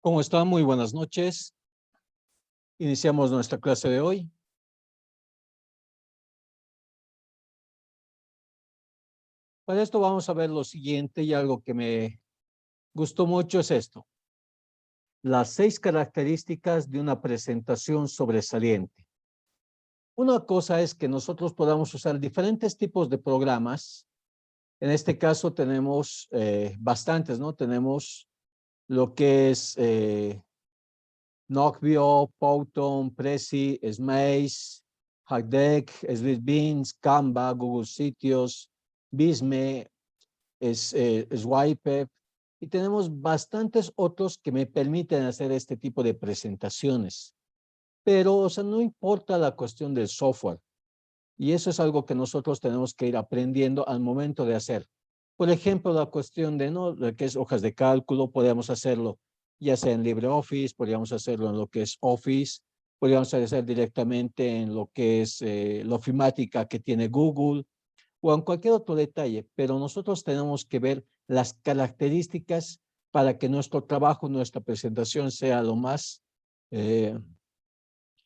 ¿Cómo están? Muy buenas noches. Iniciamos nuestra clase de hoy. Para esto vamos a ver lo siguiente, y algo que me gustó mucho es esto: las 6 características de una presentación sobresaliente. Una cosa es que nosotros podamos usar diferentes tipos de programas. En este caso tenemos bastantes, ¿no? Tenemos lo que es Knockvio, Powtoon, Prezi, Smash, Hackdeck, SweetBeans, Canva, Google Sitios, Visme, Swipe, y tenemos bastantes otros que me permiten hacer este tipo de presentaciones. Pero, o sea, no importa la cuestión del software, y eso es algo que nosotros tenemos que ir aprendiendo al momento de hacer. Por ejemplo, la cuestión de, ¿no?, lo que es hojas de cálculo, podemos hacerlo ya sea en LibreOffice, podríamos hacerlo en lo que es Office, podríamos hacer directamente en lo que es la ofimática que tiene Google, o en cualquier otro detalle, pero nosotros tenemos que ver las características para que nuestro trabajo, nuestra presentación sea lo más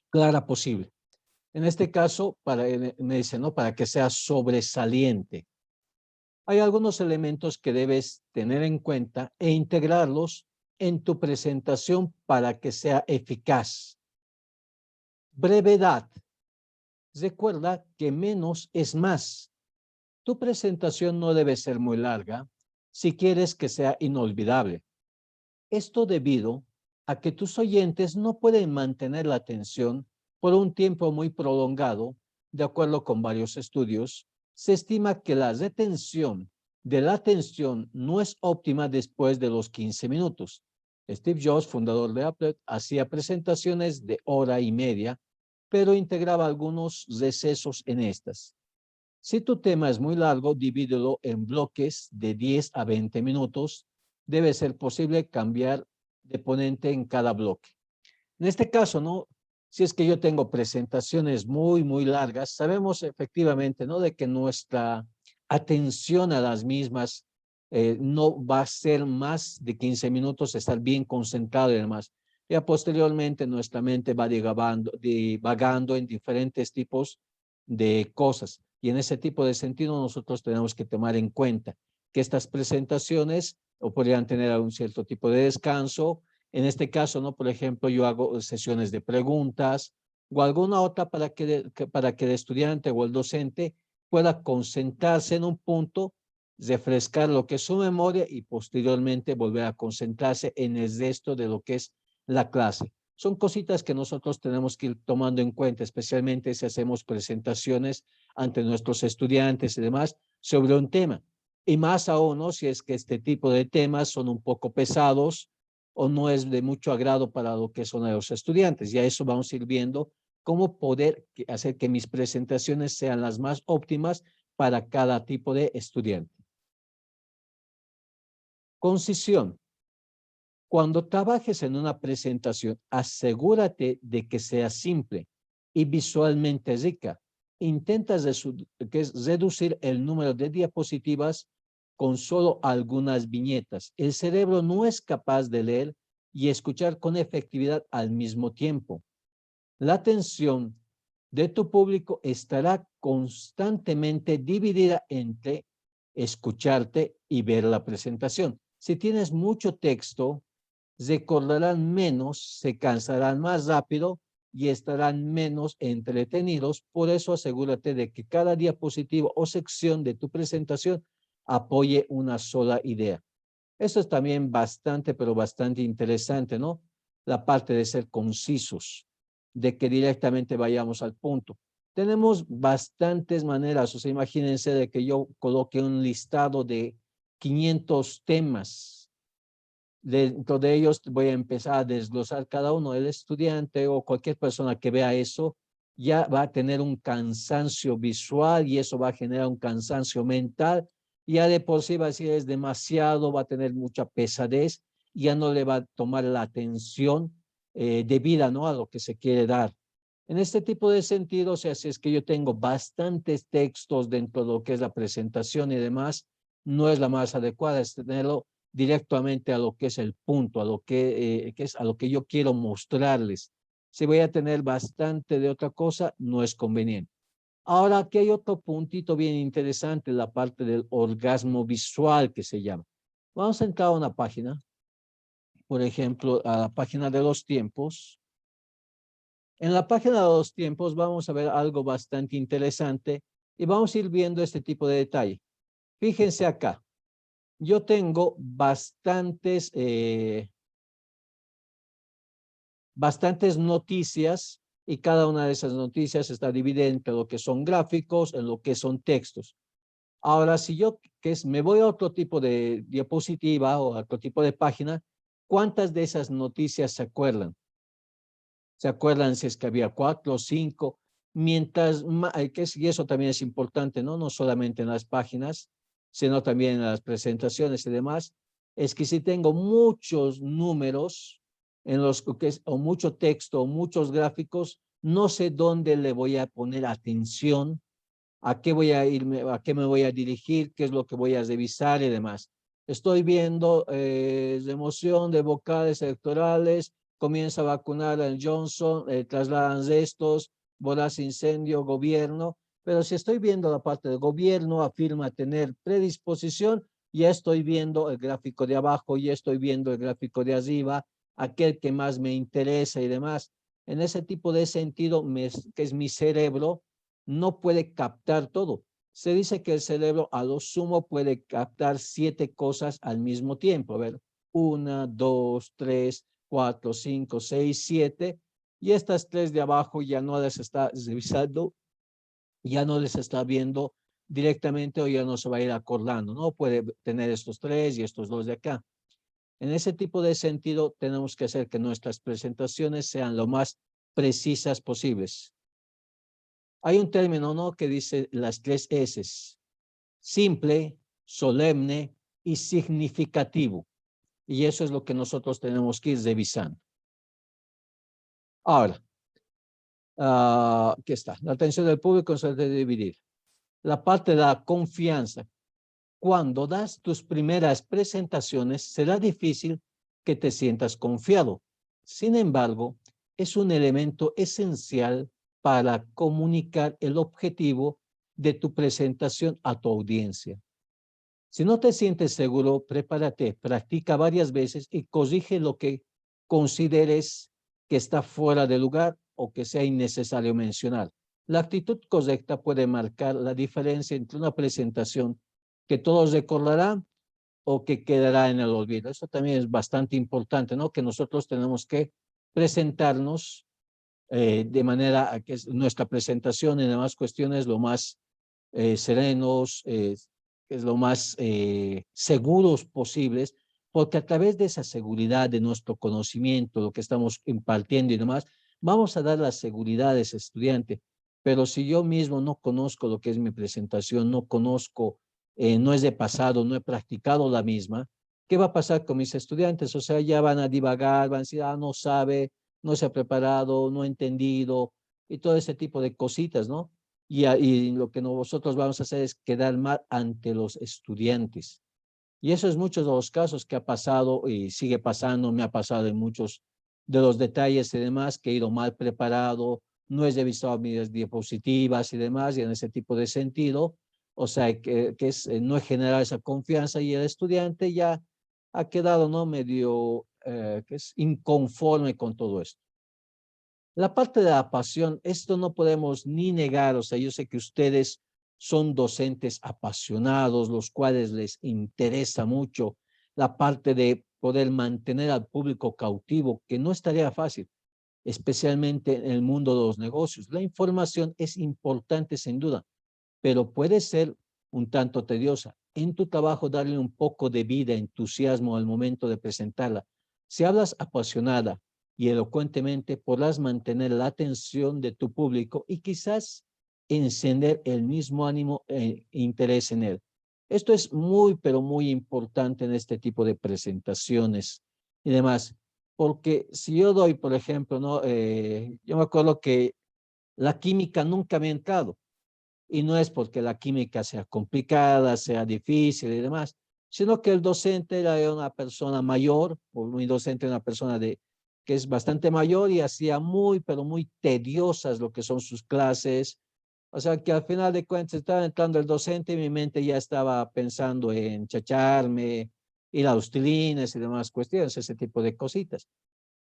clara posible. En este caso, me dice, ¿no?, para que sea sobresaliente. Hay algunos elementos que debes tener en cuenta e integrarlos en tu presentación para que sea eficaz. Brevedad. Recuerda que menos es más. Tu presentación no debe ser muy larga si quieres que sea inolvidable. Esto debido a que tus oyentes no pueden mantener la atención por un tiempo muy prolongado. De acuerdo con varios estudios, se estima que la retención de la atención no es óptima después de los 15 minutos. Steve Jobs, fundador de Apple, hacía presentaciones de hora y media, pero integraba algunos recesos en estas. Si tu tema es muy largo, divídelo en bloques de 10 a 20 minutos. Debe ser posible cambiar de ponente en cada bloque. En este caso, ¿no?, si es que yo tengo presentaciones muy largas, sabemos efectivamente, ¿no?, de que nuestra atención a las mismas no va a ser más de 15 minutos, estar bien concentrado y demás. Ya posteriormente nuestra mente va divagando en diferentes tipos de cosas. Y en ese tipo de sentido nosotros tenemos que tomar en cuenta que estas presentaciones o podrían tener algún cierto tipo de descanso. En este caso, ¿no?, por ejemplo, yo hago sesiones de preguntas o alguna otra para que el estudiante o el docente pueda concentrarse en un punto, refrescar lo que es su memoria y posteriormente volver a concentrarse en el resto de lo que es la clase. Son cositas que nosotros tenemos que ir tomando en cuenta, especialmente si hacemos presentaciones ante nuestros estudiantes y demás sobre un tema. Y más aún, ¿no?, si es que este tipo de temas son un poco pesados o no es de mucho agrado para lo que son los estudiantes. Y a eso vamos a ir viendo cómo poder hacer que mis presentaciones sean las más óptimas para cada tipo de estudiante. Concisión. Cuando trabajes en una presentación, asegúrate de que sea simple y visualmente rica. Intenta reducir el número de diapositivas con solo algunas viñetas. El cerebro no es capaz de leer y escuchar con efectividad al mismo tiempo. La atención de tu público estará constantemente dividida entre escucharte y ver la presentación. Si tienes mucho texto, recordarán menos, se cansarán más rápido y estarán menos entretenidos. Por eso asegúrate de que cada diapositiva o sección de tu presentación apoye una sola idea. Esto es también bastante, pero bastante interesante, ¿no? La parte de ser concisos, de que directamente vayamos al punto. Tenemos bastantes maneras, o sea, imagínense de que yo coloque un listado de 500 temas. Dentro de ellos voy a empezar a desglosar cada uno. El estudiante o cualquier persona que vea eso ya va a tener un cansancio visual y eso va a generar un cansancio mental. Ya de por sí va a decir es demasiado, va a tener mucha pesadez, ya no le va a tomar la atención debida, ¿no?, a lo que se quiere dar. En este tipo de sentido, o sea, si es que yo tengo bastantes textos dentro de lo que es la presentación y demás, no es la más adecuada, es tenerlo directamente a lo que es el punto, a lo a lo que yo quiero mostrarles. Si voy a tener bastante de otra cosa, no es conveniente. Ahora, aquí hay otro puntito bien interesante, la parte del orgasmo visual que se llama. Vamos a entrar a una página, por ejemplo, a la página de los tiempos. En la página de los tiempos vamos a ver algo bastante interesante y vamos a ir viendo este tipo de detalle. Fíjense acá, yo tengo bastantes noticias y cada una de esas noticias está dividida entre lo que son gráficos, en lo que son textos. Ahora, si yo me voy a otro tipo de diapositiva o a otro tipo de página, ¿cuántas de esas noticias se acuerdan? ¿Se acuerdan si es que había 4 o 5? Mientras más, y eso también es importante, ¿no? No solamente en las páginas, sino también en las presentaciones y demás, es que si tengo muchos números en los que o mucho texto o muchos gráficos, no sé dónde le voy a poner atención, a qué voy a irme, a qué me voy a dirigir, qué es lo que voy a revisar y demás. Estoy viendo remoción de vocales electorales, comienza a vacunar al Johnson, trasladan estos, voraz incendio, gobierno, pero si estoy viendo la parte del gobierno, afirma tener predisposición, ya estoy viendo el gráfico de abajo, ya estoy viendo el gráfico de arriba, aquel que más me interesa y demás. En ese tipo de sentido, que es mi cerebro, no puede captar todo. Se dice que el cerebro a lo sumo puede captar 7 cosas al mismo tiempo. A ver, 1, 2, 3, 4, 5, 6, 7. Y estas 3 de abajo ya no las está revisando, ya no les está viendo directamente o ya no se va a ir acordando. No puede tener estos 3 y estos 2 de acá. En ese tipo de sentido, tenemos que hacer que nuestras presentaciones sean lo más precisas posibles. Hay un término, ¿no?, que dice las 3 S: simple, solemne y significativo. Y eso es lo que nosotros tenemos que ir revisando. Ahora, aquí está. La atención del público se debe dividir. La parte de la confianza. Cuando das tus primeras presentaciones, será difícil que te sientas confiado. Sin embargo, es un elemento esencial para comunicar el objetivo de tu presentación a tu audiencia. Si no te sientes seguro, prepárate, practica varias veces y corrige lo que consideres que está fuera de lugar o que sea innecesario mencionar. La actitud correcta puede marcar la diferencia entre una presentación que todos recordarán o que quedará en el olvido. Eso también es bastante importante, ¿no? Que nosotros tenemos que presentarnos de manera a que nuestra presentación y demás cuestiones lo más serenos, es lo más seguros posibles, porque a través de esa seguridad de nuestro conocimiento, lo que estamos impartiendo y demás, vamos a dar la seguridad a ese estudiante. Pero si yo mismo no conozco lo que es mi presentación, no conozco, no es de pasado, no he practicado la misma, ¿qué va a pasar con mis estudiantes? O sea, ya van a divagar, van a decir, no sabe, no se ha preparado, no ha entendido, y todo ese tipo de cositas, ¿no? Y lo que nosotros vamos a hacer es quedar mal ante los estudiantes. Y eso es muchos de los casos que ha pasado y sigue pasando, me ha pasado en muchos de los detalles y demás, que he ido mal preparado, no he revisado mis diapositivas y demás, y en ese tipo de sentido, o sea, que es no generar esa confianza y el estudiante ya ha quedado, ¿no?, medio, que es inconforme con todo esto. La parte de la pasión, esto no podemos ni negar, o sea, yo sé que ustedes son docentes apasionados, los cuales les interesa mucho la parte de poder mantener al público cautivo, que no es tarea fácil, especialmente en el mundo de los negocios. La información es importante sin duda, pero puede ser un tanto tediosa. En tu trabajo, darle un poco de vida, entusiasmo al momento de presentarla. Si hablas apasionada y elocuentemente, podrás mantener la atención de tu público y quizás encender el mismo ánimo e interés en él. Esto es muy, pero muy importante en este tipo de presentaciones y demás, porque si yo doy, por ejemplo, ¿no? Yo me acuerdo que la química nunca me ha entrado, y no es porque la química sea complicada, sea difícil y demás, sino que el docente era una persona mayor, o mi docente era una persona que es bastante mayor y hacía muy, pero muy tediosas lo que son sus clases. O sea que al final de cuentas estaba entrando el docente y mi mente ya estaba pensando en chacharme, ir a los tilines y demás cuestiones, ese tipo de cositas.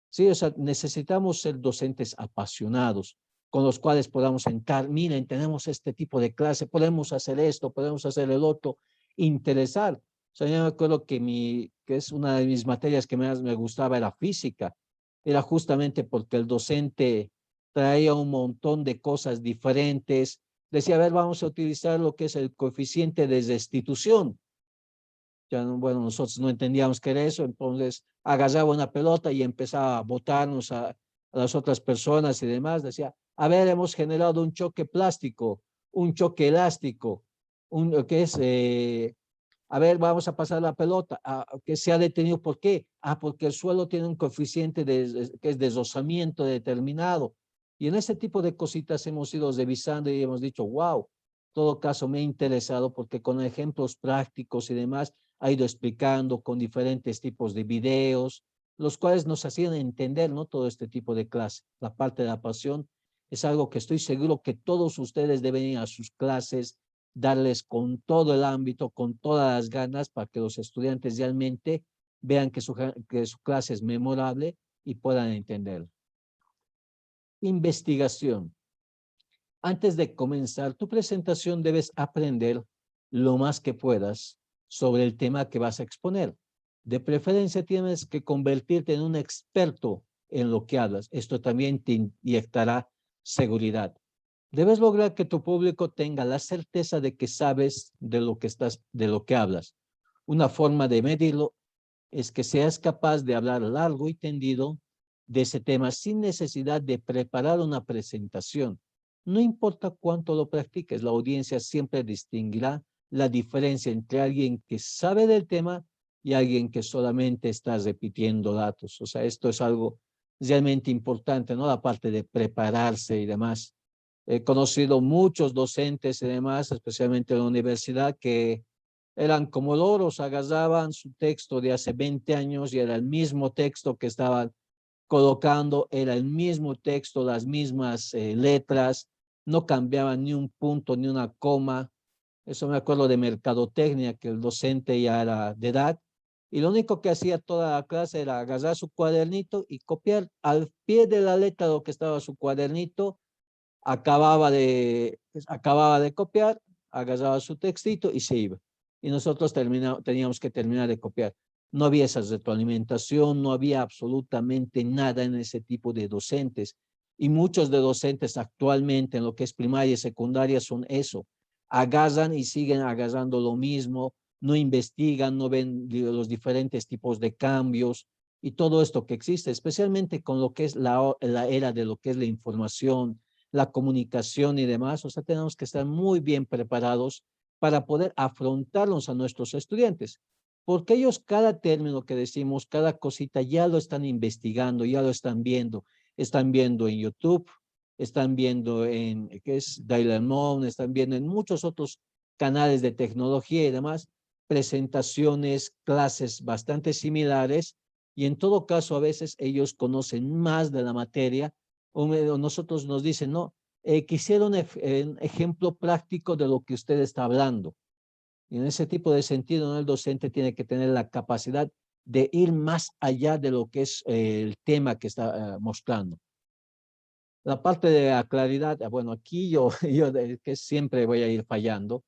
Sí, o sea, necesitamos ser docentes apasionados, con los cuales podamos entrar, miren, tenemos este tipo de clase, podemos hacer esto, podemos hacer el otro, interesar. O sea, yo me acuerdo que es una de mis materias que más me gustaba era física. Era justamente porque el docente traía un montón de cosas diferentes. Decía, a ver, vamos a utilizar lo que es el coeficiente de restitución. Ya, bueno, nosotros no entendíamos qué era eso, entonces agarraba una pelota y empezaba a botarnos a las otras personas y demás. Decía, a ver, hemos generado un choque plástico, un choque elástico, que es, a ver, vamos a pasar la pelota, que se ha detenido, ¿por qué? Porque el suelo tiene un coeficiente que es de rozamiento determinado. Y en este tipo de cositas hemos ido revisando y hemos dicho, wow, todo caso me ha interesado porque con ejemplos prácticos y demás ha ido explicando con diferentes tipos de videos, los cuales nos hacían entender, ¿no? Todo este tipo de clase. La parte de la pasión es algo que estoy seguro que todos ustedes deben ir a sus clases, darles con todo el ámbito, con todas las ganas para que los estudiantes realmente vean que su clase es memorable y puedan entenderlo. Investigación. Antes de comenzar tu presentación debes aprender lo más que puedas sobre el tema que vas a exponer. De preferencia tienes que convertirte en un experto en lo que hablas. Esto también te inyectará seguridad. Debes lograr que tu público tenga la certeza de que sabes de lo que hablas. Una forma de medirlo es que seas capaz de hablar largo y tendido de ese tema sin necesidad de preparar una presentación. No importa cuánto lo practiques, la audiencia siempre distinguirá la diferencia entre alguien que sabe del tema y alguien que solamente está repitiendo datos. O sea, esto es algo realmente importante, ¿no? La parte de prepararse y demás. He conocido muchos docentes y demás, especialmente en la universidad, que eran como loros, agarraban su texto de hace 20 años y era el mismo texto que estaban colocando, era el mismo texto, las mismas letras, no cambiaban ni un punto ni una coma. Eso me acuerdo de mercadotecnia, que el docente ya era de edad y lo único que hacía toda la clase era agarrar su cuadernito y copiar al pie de la letra lo que estaba su cuadernito, acababa de copiar, agarraba su textito y se iba. Y nosotros teníamos que terminar de copiar. No había esa retroalimentación, no había absolutamente nada en ese tipo de docentes. Y muchos de docentes actualmente en lo que es primaria y secundaria son eso. Agarran y siguen agarrando lo mismo, no investigan, no ven los diferentes tipos de cambios y todo esto que existe, especialmente con lo que es la era de lo que es la información, la comunicación y demás. O sea, tenemos que estar muy bien preparados para poder afrontarlos a nuestros estudiantes, porque ellos cada término que decimos, cada cosita ya lo están investigando, ya lo están viendo en YouTube, están viendo en, ¿qué es? Dailymoon, están viendo en muchos otros canales de tecnología y demás, presentaciones, clases bastante similares, y en todo caso a veces ellos conocen más de la materia o nosotros nos dicen, no, quisiera un ejemplo práctico de lo que usted está hablando. Y en ese tipo de sentido, ¿no? El docente tiene que tener la capacidad de ir más allá de lo que es el tema que está mostrando. La parte de la claridad, bueno, aquí yo que siempre voy a ir fallando.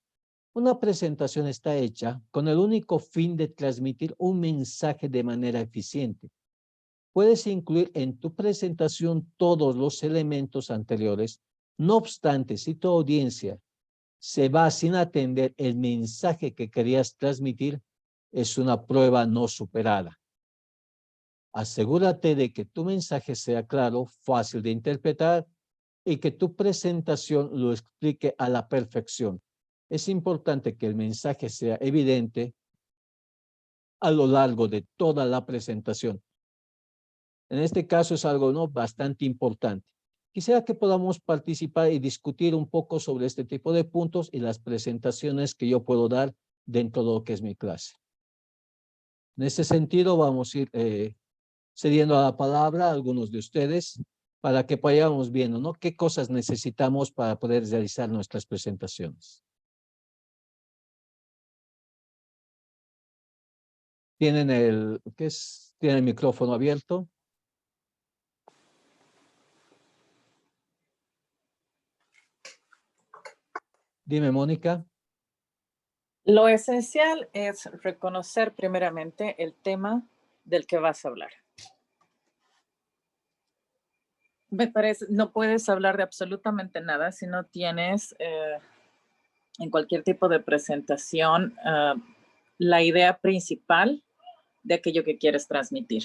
Una presentación está hecha con el único fin de transmitir un mensaje de manera eficiente. Puedes incluir en tu presentación todos los elementos anteriores. No obstante, si tu audiencia se va sin atender el mensaje que querías transmitir, es una prueba no superada. Asegúrate de que tu mensaje sea claro, fácil de interpretar y que tu presentación lo explique a la perfección. Es importante que el mensaje sea evidente a lo largo de toda la presentación. En este caso es algo, ¿no?, bastante importante. Quisiera que podamos participar y discutir un poco sobre este tipo de puntos y las presentaciones que yo puedo dar dentro de lo que es mi clase. En ese sentido, vamos a ir cediendo la palabra a algunos de ustedes para que vayamos viendo, ¿no? ¿Qué cosas necesitamos para poder realizar nuestras presentaciones? ¿Tienen tienen el micrófono abierto? Dime, Mónica. Lo esencial es reconocer primeramente el tema del que vas a hablar. Me parece, no puedes hablar de absolutamente nada si no tienes en cualquier tipo de presentación la idea principal de aquello que quieres transmitir.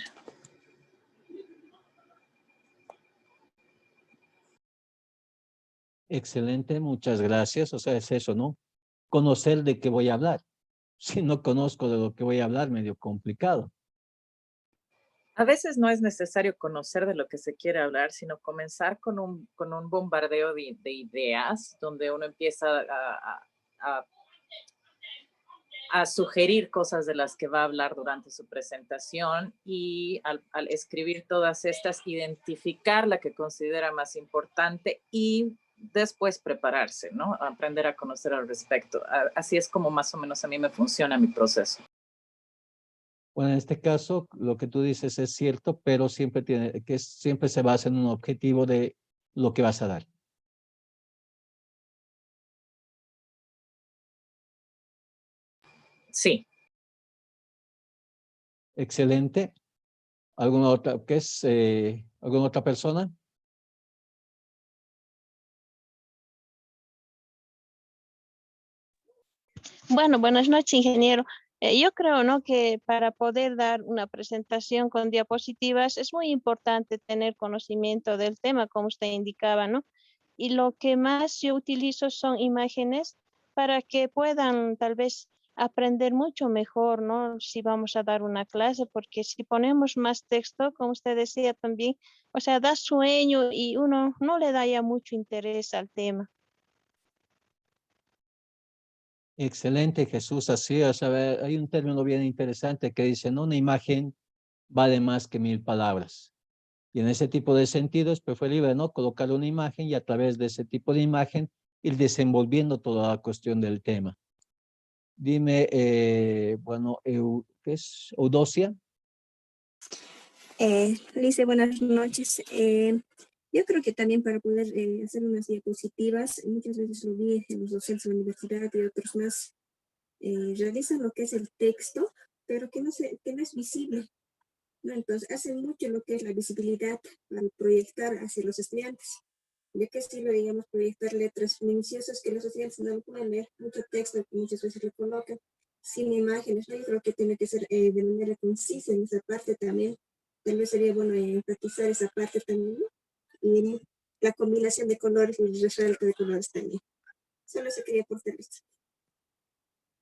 Excelente, muchas gracias. O sea, es eso, ¿no? Conocer de qué voy a hablar. Si no conozco de lo que voy a hablar, medio complicado. A veces no es necesario conocer de lo que se quiere hablar, sino comenzar con un bombardeo de ideas, donde uno empieza a sugerir cosas de las que va a hablar durante su presentación y al escribir todas estas, identificar la que considera más importante y después prepararse, ¿no? Aprender a conocer al respecto. Así es como más o menos a mí me funciona mi proceso. Bueno, en este caso, lo que tú dices es cierto, pero siempre se basa en un objetivo de lo que vas a dar. Sí. Excelente. ¿Alguna otra, alguna otra persona? Bueno, buenas noches, ingeniero. Yo creo, ¿no?, que para poder dar una presentación con diapositivas es muy importante tener conocimiento del tema, como usted indicaba, ¿no? Y lo que más yo utilizo son imágenes para que puedan tal vez aprender mucho mejor, ¿no? Si vamos a dar una clase, porque si ponemos más texto, como usted decía también, o sea, da sueño y uno no le da ya mucho interés al tema. Excelente, Jesús. Así es. A ver, hay un término bien interesante que dice, ¿no? Una imagen vale más que 1000 palabras. Y en ese tipo de sentido es preferible, ¿no? Colocar una imagen y a través de ese tipo de imagen ir desenvolviendo toda la cuestión del tema. Dime, bueno, ¿qué es? Eudocia. Lice, buenas noches. Yo creo que también para poder hacer unas diapositivas, muchas veces lo vi en los docentes de la universidad y otros más, realizan lo que es el texto, pero que no es visible, ¿no? Entonces, hacen mucho lo que es la visibilidad al proyectar hacia los estudiantes. Ya que si lo digamos, proyectar letras minuciosas que los estudiantes no lo pueden leer, mucho texto que muchas veces lo colocan, sin imágenes, ¿no? Yo creo que tiene que ser de manera concisa en esa parte también. Tal vez sería bueno enfatizar esa parte también, ¿no? Y la combinación de colores y el resalto de colores también. Solo se quería aportar esto.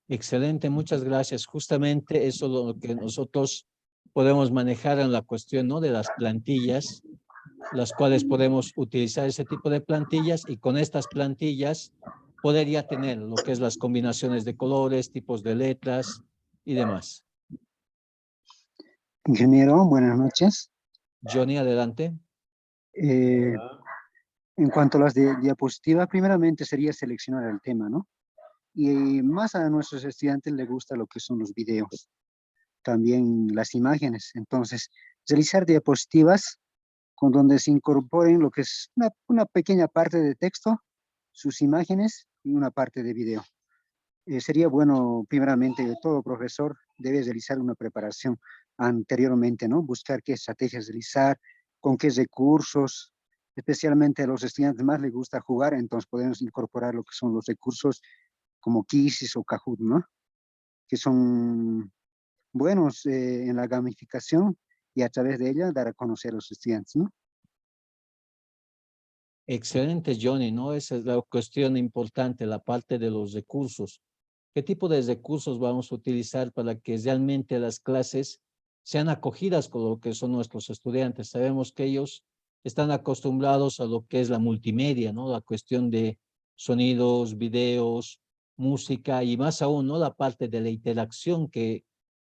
Excelente, muchas gracias. Justamente eso es lo que nosotros podemos manejar en la cuestión, ¿no? De las plantillas, las cuales podemos utilizar ese tipo de plantillas y con estas plantillas podría tener lo que es las combinaciones de colores, tipos de letras y demás. Ingeniero, buenas noches. Johnny, adelante. En cuanto a las diapositivas, primeramente sería seleccionar el tema, ¿no? Y más a nuestros estudiantes les gusta lo que son los videos, también las imágenes. Entonces, realizar diapositivas con donde se incorporen lo que es una pequeña parte de texto, sus imágenes y una parte de video. Sería bueno, primeramente, todo profesor debe realizar una preparación anteriormente, ¿no? Buscar qué estrategias realizar, con qué recursos, especialmente a los estudiantes más les gusta jugar, entonces podemos incorporar lo que son los recursos como Quizzes o Kahoot, ¿no? Que son buenos en la gamificación y a través de ella dar a conocer a los estudiantes, ¿no? Excelente, Johnny, ¿no? Esa es la cuestión importante, la parte de los recursos. ¿Qué tipo de recursos vamos a utilizar para que realmente las clases sean acogidas con lo que son nuestros estudiantes? Sabemos que ellos están acostumbrados a lo que es la multimedia, ¿no? La cuestión de sonidos, videos, música y más aún, ¿no? La parte de la interacción que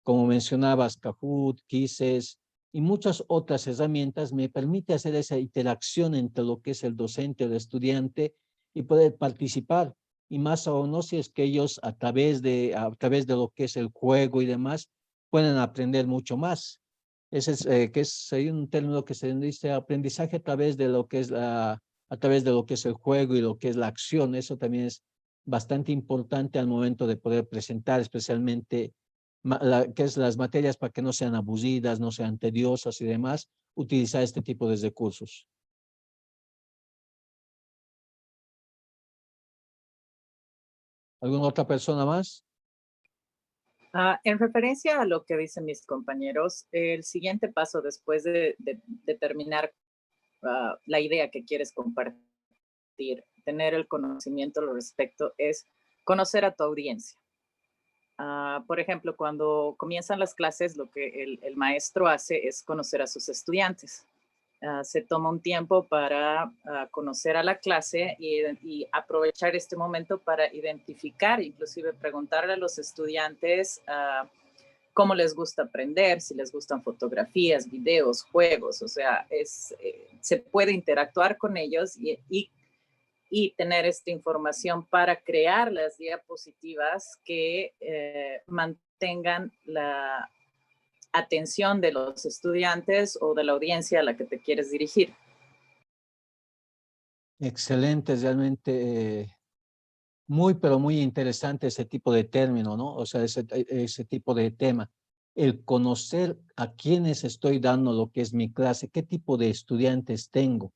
como mencionabas, Kahoot, Quizzes y muchas otras herramientas, me permite hacer esa interacción entre lo que es el docente o el estudiante y poder participar. Y más aún, ¿no? Si es que ellos a través de lo que es el juego y demás, pueden aprender mucho más. Ese es, hay un término que se dice aprendizaje a través de lo que es a través de lo que es el juego y lo que es la acción. Eso también es bastante importante al momento de poder presentar, especialmente que es las materias para que no sean abusidas, no sean tediosas y demás, utilizar este tipo de recursos. ¿Alguna otra persona más? En referencia a lo que dicen mis compañeros, el siguiente paso después de terminar la idea que quieres compartir, tener el conocimiento al respecto, es conocer a tu audiencia. Por ejemplo, cuando comienzan las clases, lo que el maestro hace es conocer a sus estudiantes. Se toma un tiempo para conocer a la clase y aprovechar este momento para identificar, inclusive preguntarle a los estudiantes cómo les gusta aprender, si les gustan fotografías, videos, juegos, o sea, se puede interactuar con ellos y tener esta información para crear las diapositivas que mantengan la atención de los estudiantes o de la audiencia a la que te quieres dirigir. Excelente, realmente muy, pero muy interesante ese tipo de término, ¿no? O sea, ese tipo de tema. El conocer a quiénes estoy dando lo que es mi clase, qué tipo de estudiantes tengo.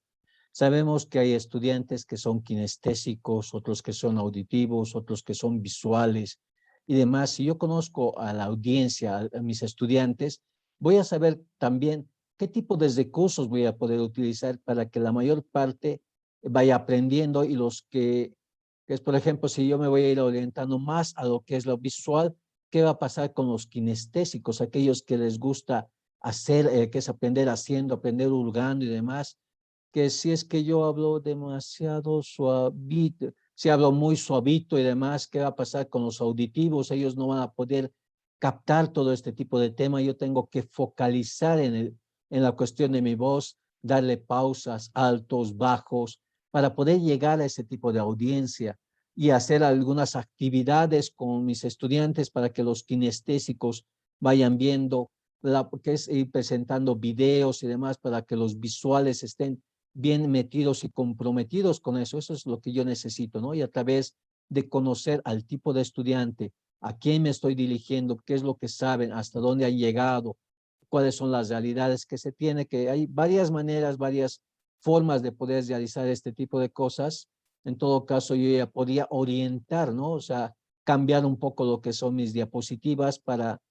Sabemos que hay estudiantes que son kinestésicos, otros que son auditivos, otros que son visuales y demás. Si yo conozco a la audiencia, a mis estudiantes, voy a saber también qué tipo de recursos voy a poder utilizar para que la mayor parte vaya aprendiendo y los que es, por ejemplo, si yo me voy a ir orientando más a lo que es lo visual, ¿qué va a pasar con los kinestésicos, aquellos que les gusta hacer, que es aprender haciendo, aprender hurgando y demás? Que si es que yo hablo demasiado suavito, si hablo muy suavito y demás, ¿qué va a pasar con los auditivos? Ellos no van a poder captar todo este tipo de tema. Yo tengo que focalizar en la cuestión de mi voz, darle pausas, altos, bajos, para poder llegar a ese tipo de audiencia y hacer algunas actividades con mis estudiantes para que los kinestésicos vayan viendo, que es ir presentando videos y demás para que los visuales estén bien metidos y comprometidos con eso. Eso es lo que yo necesito, ¿no? Y a través de conocer al tipo de estudiante, a quién me estoy dirigiendo, qué es lo que saben, hasta dónde han llegado, cuáles son las realidades que se tiene, que hay varias maneras, varias formas de poder realizar este tipo de cosas. En todo caso, yo ya podría orientar, ¿no? O sea, cambiar un poco lo que son mis diapositivas para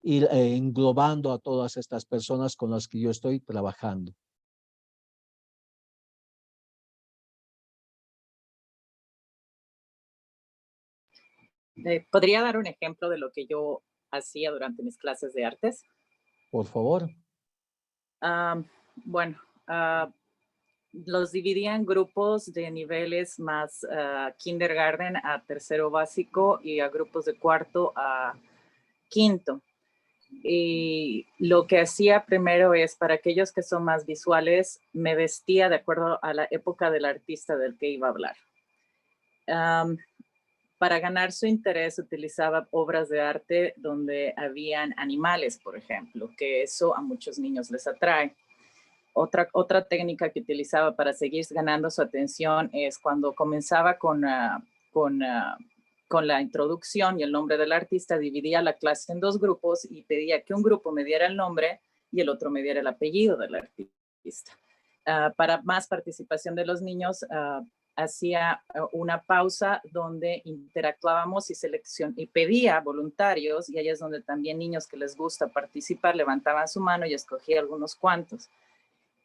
ir englobando a todas estas personas con las que yo estoy trabajando. ¿Podría dar un ejemplo de lo que yo hacía durante mis clases de artes? Por favor. Bueno, los dividía en grupos de niveles más kindergarten a tercero básico y a grupos de cuarto a quinto. Y lo que hacía primero es, para aquellos que son más visuales, me vestía de acuerdo a la época del artista del que iba a hablar. Para ganar su interés utilizaba obras de arte donde habían animales, por ejemplo, que eso a muchos niños les atrae. Otra técnica que utilizaba para seguir ganando su atención es cuando comenzaba con la introducción y el nombre del artista, dividía la clase en dos grupos y pedía que un grupo me diera el nombre y el otro me diera el apellido del artista. Para más participación de los niños, hacía una pausa donde interactuábamos y pedía voluntarios, y ahí es donde también niños que les gusta participar levantaban su mano y escogía algunos cuantos.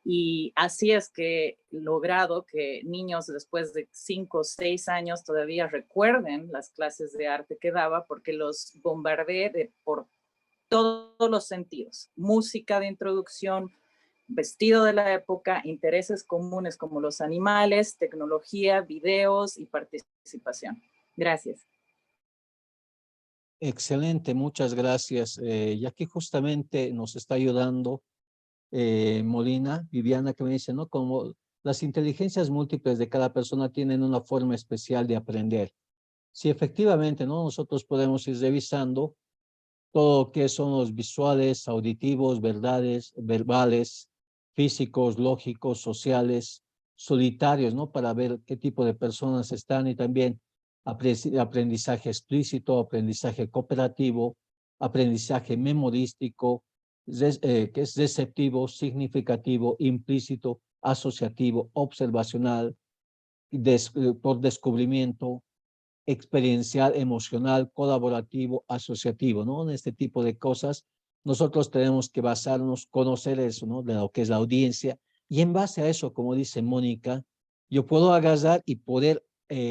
Y así es que he logrado que niños después de 5 o 6 años todavía recuerden las clases de arte que daba, porque los bombardeé por todos los sentidos. Música de introducción, vestido de la época, intereses comunes como los animales, tecnología, videos y participación. Gracias. Excelente, muchas gracias. Y aquí justamente nos está ayudando Molina, Viviana, que me dice, ¿no? Como las inteligencias múltiples de cada persona tienen una forma especial de aprender. Sí, efectivamente, ¿no? Nosotros podemos ir revisando todo lo que son los visuales, auditivos, verdades, verbales, físicos, lógicos, sociales, solitarios, ¿no? Para ver qué tipo de personas están y también aprendizaje explícito, aprendizaje cooperativo, aprendizaje memorístico, que es receptivo, significativo, implícito, asociativo, observacional, por descubrimiento, experiencial, emocional, colaborativo, asociativo, ¿no? En este tipo de cosas, nosotros tenemos que basarnos, conocer eso, ¿no? De lo que es la audiencia. Y en base a eso, como dice Mónica, yo puedo agarrar y poder,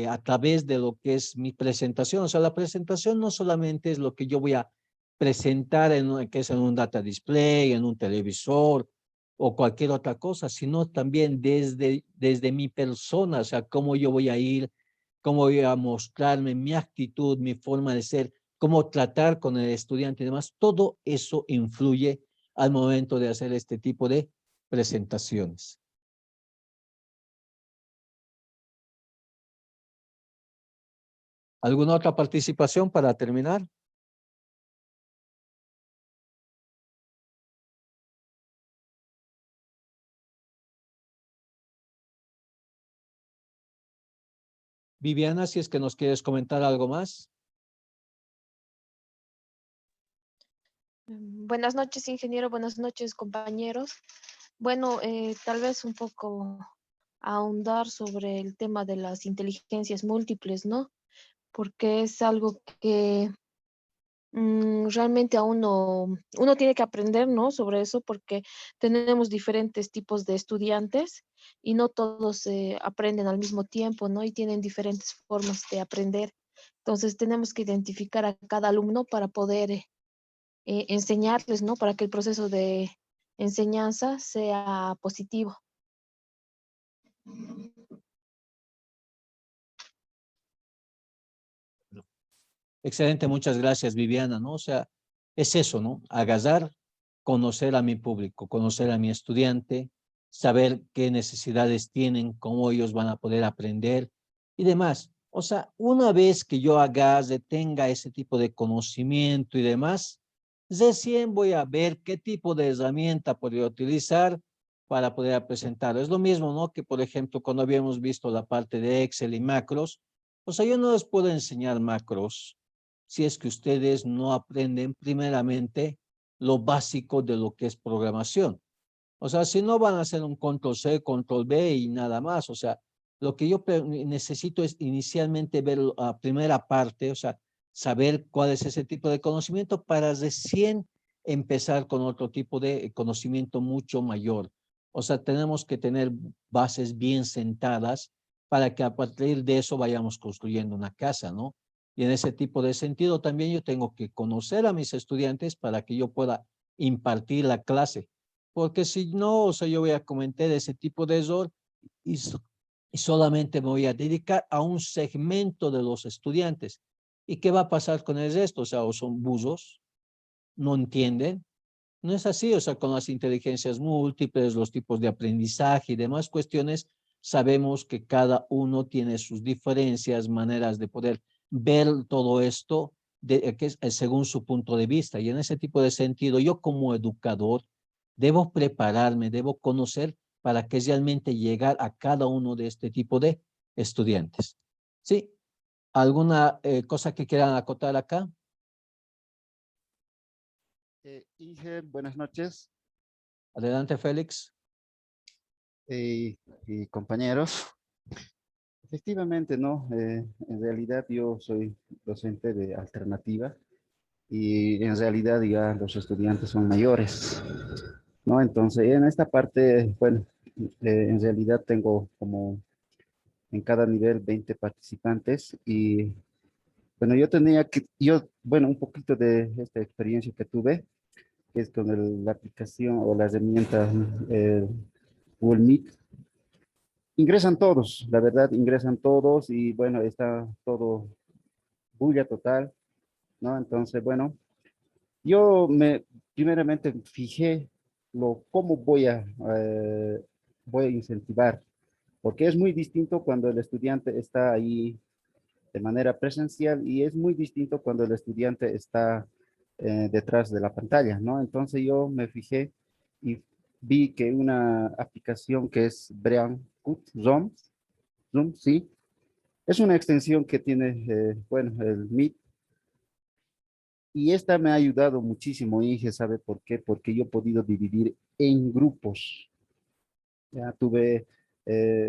a través de lo que es mi presentación, o sea, la presentación no solamente es lo que yo voy a presentar que es en un data display, en un televisor o cualquier otra cosa, sino también desde mi persona, o sea, cómo yo voy a ir, cómo voy a mostrarme, mi actitud, mi forma de ser, cómo tratar con el estudiante y demás. Todo eso influye al momento de hacer este tipo de presentaciones. ¿Alguna otra participación para terminar? Viviana, si es que nos quieres comentar algo más. Buenas noches, ingeniero. Buenas noches, compañeros. Bueno, tal vez un poco ahondar sobre el tema de las inteligencias múltiples, ¿no? Porque es algo que realmente uno tiene que aprender, ¿no? Sobre eso, porque tenemos diferentes tipos de estudiantes y no todos aprenden al mismo tiempo, ¿no? Y tienen diferentes formas de aprender. Entonces, tenemos que identificar a cada alumno para poder enseñarles, ¿no? Para que el proceso de enseñanza sea positivo. Excelente, muchas gracias, Viviana, ¿no? O sea, es eso, ¿no? Agasar, conocer a mi público, conocer a mi estudiante, saber qué necesidades tienen, cómo ellos van a poder aprender y demás. O sea, una vez que yo tenga ese tipo de conocimiento y demás, recién voy a ver qué tipo de herramienta podría utilizar para poder presentar. Es lo mismo, ¿no? Que, por ejemplo, cuando habíamos visto la parte de Excel y macros, o sea, yo no les puedo enseñar macros si es que ustedes no aprenden primeramente lo básico de lo que es programación. O sea, si no van a hacer un control C, control B y nada más. O sea, lo que yo necesito es inicialmente ver la primera parte, o sea, saber cuál es ese tipo de conocimiento para recién empezar con otro tipo de conocimiento mucho mayor. O sea, tenemos que tener bases bien sentadas para que a partir de eso vayamos construyendo una casa, ¿no? Y en ese tipo de sentido también yo tengo que conocer a mis estudiantes para que yo pueda impartir la clase. Porque si no, o sea, yo voy a cometer ese tipo de error y, y solamente me voy a dedicar a un segmento de los estudiantes. ¿Y qué va a pasar con el resto? O sea, o son buzos, no entienden. No es así, o sea, con las inteligencias múltiples, los tipos de aprendizaje y demás cuestiones, sabemos que cada uno tiene sus diferencias, maneras de poder ver todo esto que es, según su punto de vista. Y en ese tipo de sentido, yo como educador debo prepararme, debo conocer para que realmente llegar a cada uno de este tipo de estudiantes. ¿Sí? ¿Alguna cosa que quieran acotar acá? Inge, buenas noches. Adelante, Félix. Y compañeros. Efectivamente, ¿no? En realidad yo soy docente de alternativa y en realidad ya los estudiantes son mayores, ¿no? Entonces, en esta parte, bueno, en realidad tengo como en cada nivel 20 participantes y, bueno, bueno, un poquito de esta experiencia que tuve, que es con la aplicación o la herramienta Google Meet. Ingresan todos, la verdad, ingresan todos y bueno, está todo bulla total. ¿no? Entonces, bueno, yo primeramente fijé cómo voy a incentivar, porque es muy distinto cuando el estudiante está ahí de manera presencial y es muy distinto cuando el estudiante está detrás de la pantalla, ¿no? Entonces yo me fijé y vi que una aplicación que es Zoom, sí, es una extensión que tiene, bueno, el Meet, y esta me ha ayudado muchísimo, Inge, ¿sabe por qué? Porque yo he podido dividir en grupos. Ya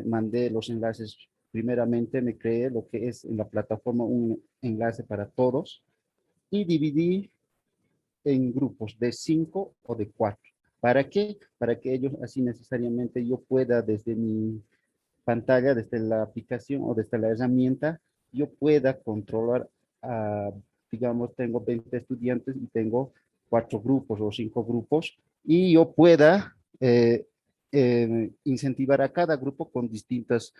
mandé los enlaces. Primeramente me creé lo que es en la plataforma un enlace para todos y dividí en grupos de 5 o de 4. ¿Para qué? Para que ellos así necesariamente yo pueda desde mi pantalla, desde la aplicación o desde la herramienta, yo pueda controlar, digamos, tengo 20 estudiantes y tengo 4 grupos o 5 grupos y yo pueda incentivar a cada grupo con distintos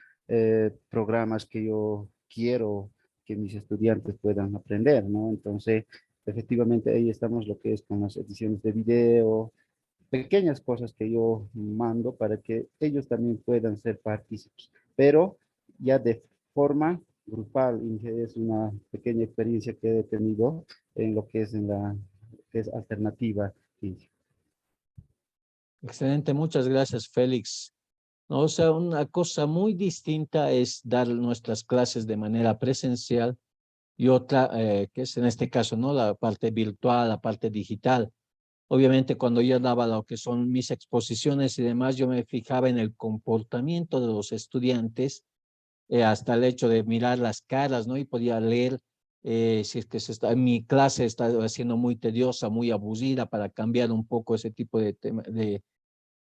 programas que yo quiero que mis estudiantes puedan aprender, ¿no? Entonces, efectivamente ahí estamos lo que es con las ediciones de video, pequeñas cosas que yo mando para que ellos también puedan ser partícipes, pero ya de forma grupal. Inge, es una pequeña experiencia que he tenido en lo que es en la que es alternativa, Inge. Excelente, muchas gracias, Félix. No, o sea, una cosa muy distinta es dar nuestras clases de manera presencial y otra, que es en este caso, ¿no? La parte virtual, la parte digital. Obviamente, cuando yo daba lo que son mis exposiciones y demás, yo me fijaba en el comportamiento de los estudiantes, hasta el hecho de mirar las caras, ¿no? Y podía leer si es que mi clase está siendo muy tediosa, muy aburrida, para cambiar un poco ese tipo de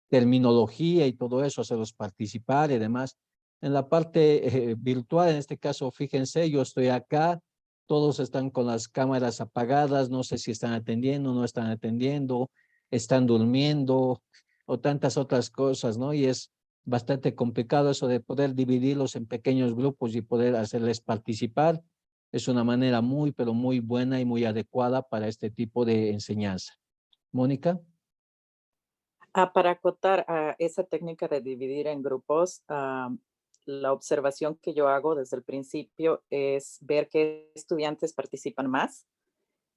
terminología y todo eso, hacerlos participar y demás. En la parte virtual, en este caso, fíjense, yo estoy acá, todos están con las cámaras apagadas, no sé si están atendiendo, no están atendiendo, están durmiendo o tantas otras cosas, ¿no? Y es bastante complicado eso de poder dividirlos en pequeños grupos y poder hacerles participar. Es una manera muy, pero muy buena y muy adecuada para este tipo de enseñanza. Mónica. Para acotar a esa técnica de dividir en grupos, la observación que yo hago desde el principio es ver qué estudiantes participan más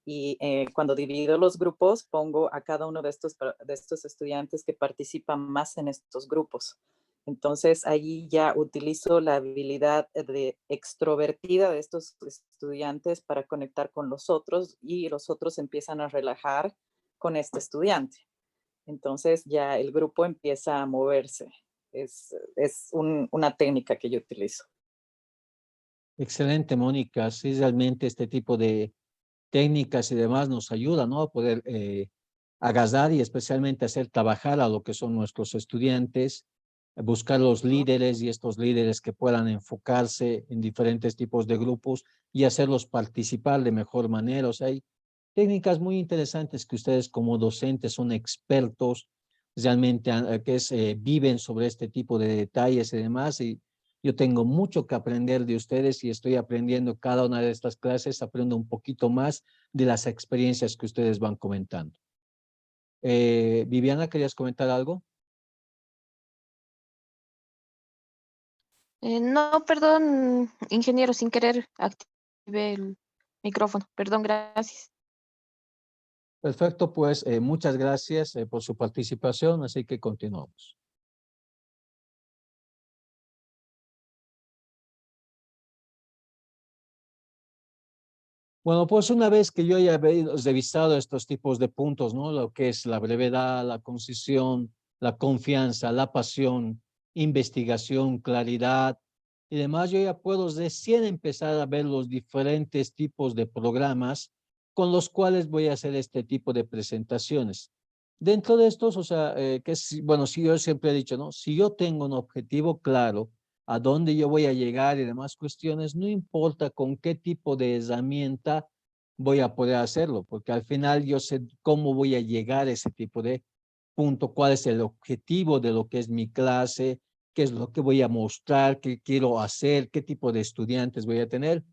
y cuando divido los grupos pongo a cada uno de estos estudiantes que participan más en estos grupos. Entonces ahí ya utilizo la habilidad de extrovertida de estos estudiantes para conectar con los otros y los otros empiezan a relajar con este estudiante. Entonces ya el grupo empieza a moverse. Una técnica que yo utilizo. Excelente, Mónica. Sí, realmente este tipo de técnicas y demás nos ayuda, ¿no? A poder agasar y especialmente hacer trabajar a lo que son nuestros estudiantes, buscar los líderes y estos líderes que puedan enfocarse en diferentes tipos de grupos y hacerlos participar de mejor manera. O sea, hay técnicas muy interesantes que ustedes como docentes son expertos realmente viven sobre este tipo de detalles y demás, y yo tengo mucho que aprender de ustedes y estoy aprendiendo cada una de estas clases, aprendo un poquito más de las experiencias que ustedes van comentando. Viviana, ¿querías comentar algo? No, perdón, ingeniero, sin querer activé el micrófono. Perdón, gracias. Perfecto, pues muchas gracias por su participación, así que continuamos. Bueno, pues una vez que yo ya he revisado estos tipos de puntos, ¿no? Lo que es la brevedad, la concisión, la confianza, la pasión, investigación, claridad y demás, yo ya puedo recién empezar a ver los diferentes tipos de programas con los cuales voy a hacer este tipo de presentaciones. Dentro de estos, o sea, bueno, si yo siempre he dicho, ¿no? Si yo tengo un objetivo claro, a dónde yo voy a llegar y demás cuestiones, no importa con qué tipo de herramienta voy a poder hacerlo, porque al final yo sé cómo voy a llegar a ese tipo de punto, cuál es el objetivo de lo que es mi clase, qué es lo que voy a mostrar, qué quiero hacer, qué tipo de estudiantes voy a tener.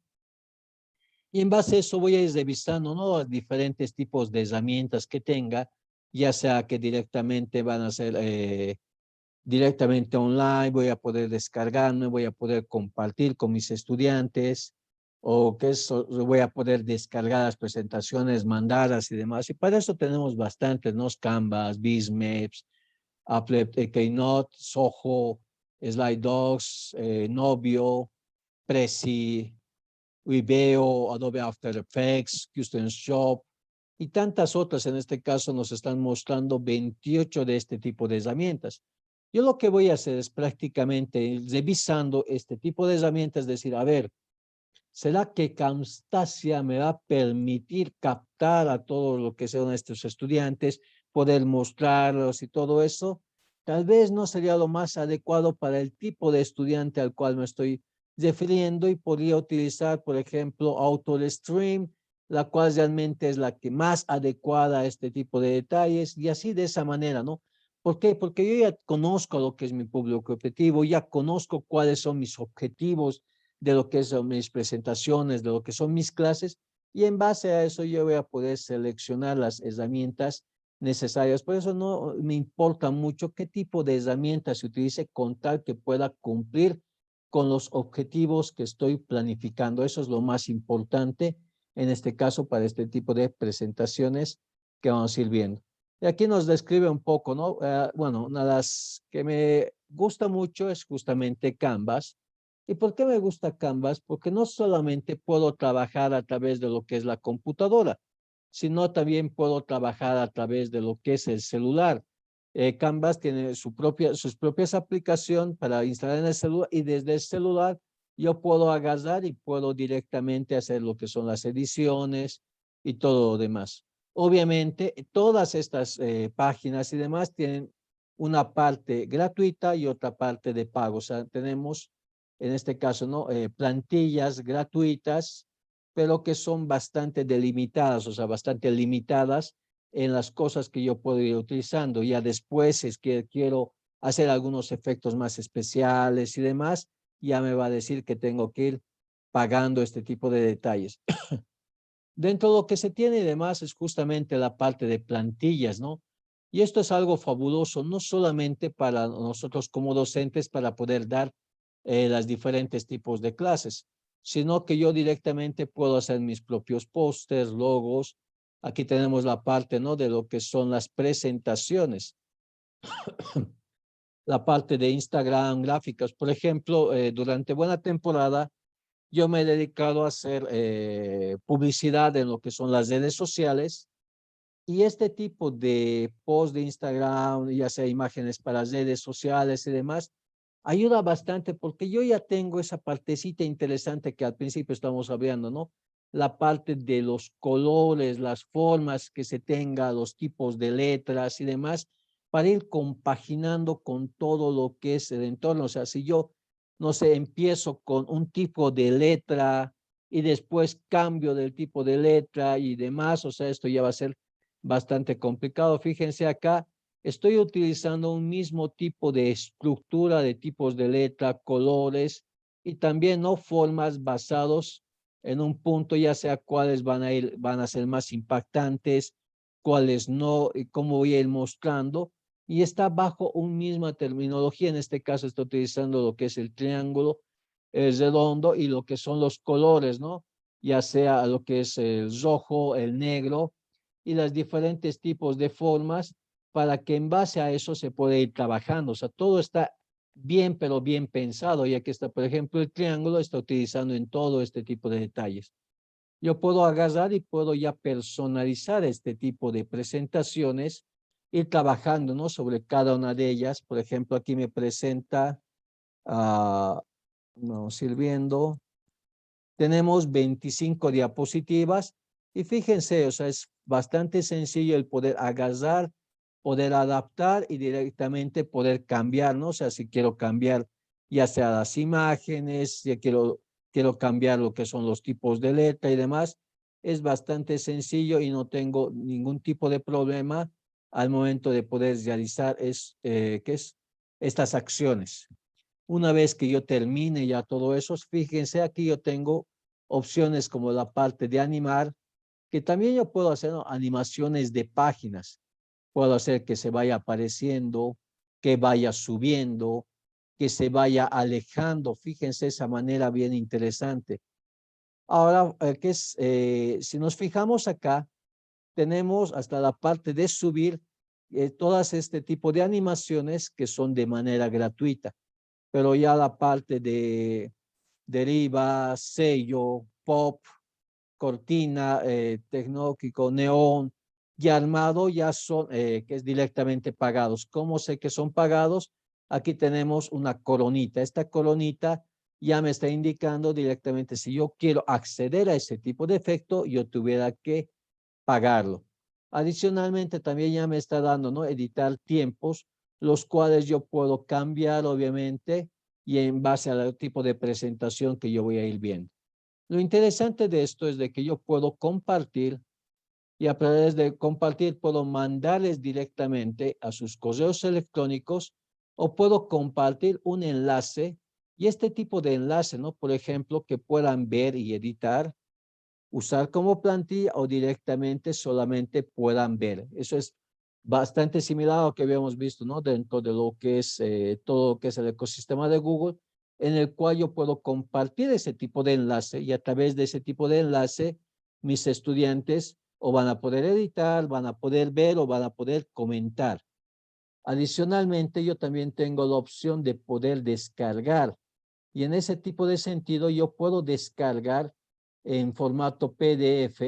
Y en base a eso voy a ir revisando, ¿no? Los diferentes tipos de herramientas que tenga, ya sea que directamente van a ser directamente online, voy a poder descargarme, voy a poder compartir con mis estudiantes, o que eso, voy a poder descargar las presentaciones, mandarlas y demás. Y para eso tenemos bastantes, ¿no? Canvas, Bizmaps, Apple, Keynote, Soho, SlideDocs, Novio, Prezi, Vimeo, Adobe After Effects, Custom Shop y tantas otras. En este caso nos están mostrando 28 de este tipo de herramientas. Yo lo que voy a hacer es prácticamente revisando este tipo de herramientas, es decir, a ver, ¿será que Camtasia me va a permitir captar a todo lo que sean estos estudiantes, poder mostrarlos y todo eso? Tal vez no sería lo más adecuado para el tipo de estudiante al cual me estoy refiriendo y podría utilizar, por ejemplo, AutoStream, la cual realmente es la que más adecuada a este tipo de detalles y así de esa manera, ¿no? ¿Por qué? Porque yo ya conozco lo que es mi público objetivo, ya conozco cuáles son mis objetivos de lo que son mis presentaciones, de lo que son mis clases, y en base a eso yo voy a poder seleccionar las herramientas necesarias. Por eso no me importa mucho qué tipo de herramientas se utilice con tal que pueda cumplir con los objetivos que estoy planificando. Eso es lo más importante en este caso para este tipo de presentaciones que vamos a ir viendo. Y aquí nos describe un poco, ¿no? Bueno, una de las que me gusta mucho es justamente Canvas. ¿Y por qué me gusta Canvas? Porque no solamente puedo trabajar a través de lo que es la computadora, sino también puedo trabajar a través de lo que es el celular. Canvas tiene sus propias aplicaciones para instalar en el celular y desde el celular yo puedo agarrar y puedo directamente hacer lo que son las ediciones y todo lo demás. Obviamente, todas estas páginas y demás tienen una parte gratuita y otra parte de pago. O sea, tenemos en este caso, ¿no? Plantillas gratuitas, pero que son bastante delimitadas, o sea, bastante limitadas en las cosas que yo puedo ir utilizando. Ya después, es que quiero hacer algunos efectos más especiales y demás, ya me va a decir que tengo que ir pagando este tipo de detalles. Dentro de lo que se tiene y demás es justamente la parte de plantillas, ¿no? Y esto es algo fabuloso, no solamente para nosotros como docentes para poder dar las diferentes tipos de clases, sino que yo directamente puedo hacer mis propios pósters, logos. Aquí tenemos la parte, ¿no? De lo que son las presentaciones. La parte de Instagram, gráficas. Por ejemplo, durante buena temporada, yo me he dedicado a hacer publicidad en lo que son las redes sociales y este tipo de post de Instagram, ya sea imágenes para redes sociales y demás, ayuda bastante porque yo ya tengo esa partecita interesante que al principio estamos hablando, ¿no? La parte de los colores, las formas que se tenga, los tipos de letras y demás, para ir compaginando con todo lo que es el entorno. O sea, si yo, no sé, empiezo con un tipo de letra y después cambio del tipo de letra y demás, o sea, esto ya va a ser bastante complicado. Fíjense acá, estoy utilizando un mismo tipo de estructura de tipos de letra, colores y también no formas basados en un punto, ya sea cuáles van a ser más impactantes, cuáles no, y cómo voy a ir mostrando. Y está bajo una misma terminología. En este caso estoy utilizando lo que es el triángulo, el redondo y lo que son los colores, ¿no? Ya sea lo que es el rojo, el negro y los diferentes tipos de formas para que en base a eso se pueda ir trabajando. O sea, todo está bien, pero bien pensado, ya que está, por ejemplo, el triángulo está utilizando en todo este tipo de detalles. Yo puedo agarrar y puedo ya personalizar este tipo de presentaciones, ir trabajando, ¿no? Sobre cada una de ellas. Por ejemplo, aquí me presenta, vamos a ir viendo, tenemos 25 diapositivas y fíjense, o sea, es bastante sencillo el poder agarrar, poder adaptar y directamente poder cambiar, ¿no? O sea, si quiero cambiar ya sea las imágenes, si quiero cambiar lo que son los tipos de letra y demás, es bastante sencillo y no tengo ningún tipo de problema al momento de poder realizar estas acciones. Una vez que yo termine ya todo eso, fíjense aquí yo tengo opciones como la parte de animar, que también yo puedo hacer, ¿no?, animaciones de páginas. Puedo hacer que se vaya apareciendo, que vaya subiendo, que se vaya alejando. Fíjense esa manera bien interesante. Ahora, si nos fijamos acá, tenemos hasta la parte de subir todas este tipo de animaciones que son de manera gratuita, pero ya la parte de deriva, sello, pop, cortina, tecnológico, neón y armado ya son, que es directamente pagados. ¿Cómo sé que son pagados? Aquí tenemos una coronita. Esta coronita ya me está indicando directamente si yo quiero acceder a ese tipo de efecto, yo tuviera que pagarlo. Adicionalmente, también ya me está dando, ¿no?, editar tiempos, los cuales yo puedo cambiar, obviamente, y en base al tipo de presentación que yo voy a ir viendo. Lo interesante de esto es de que yo puedo compartir y a través de compartir puedo mandarles directamente a sus correos electrónicos o puedo compartir un enlace y este tipo de enlace, ¿no?, por ejemplo, que puedan ver y editar, usar como plantilla o directamente solamente puedan ver. Eso es bastante similar a lo que habíamos visto, ¿no?, dentro de lo que es todo lo que es el ecosistema de Google, en el cual yo puedo compartir ese tipo de enlace y a través de ese tipo de enlace mis estudiantes o van a poder editar, van a poder ver o van a poder comentar. Adicionalmente, yo también tengo la opción de poder descargar y en ese tipo de sentido yo puedo descargar en formato PDF,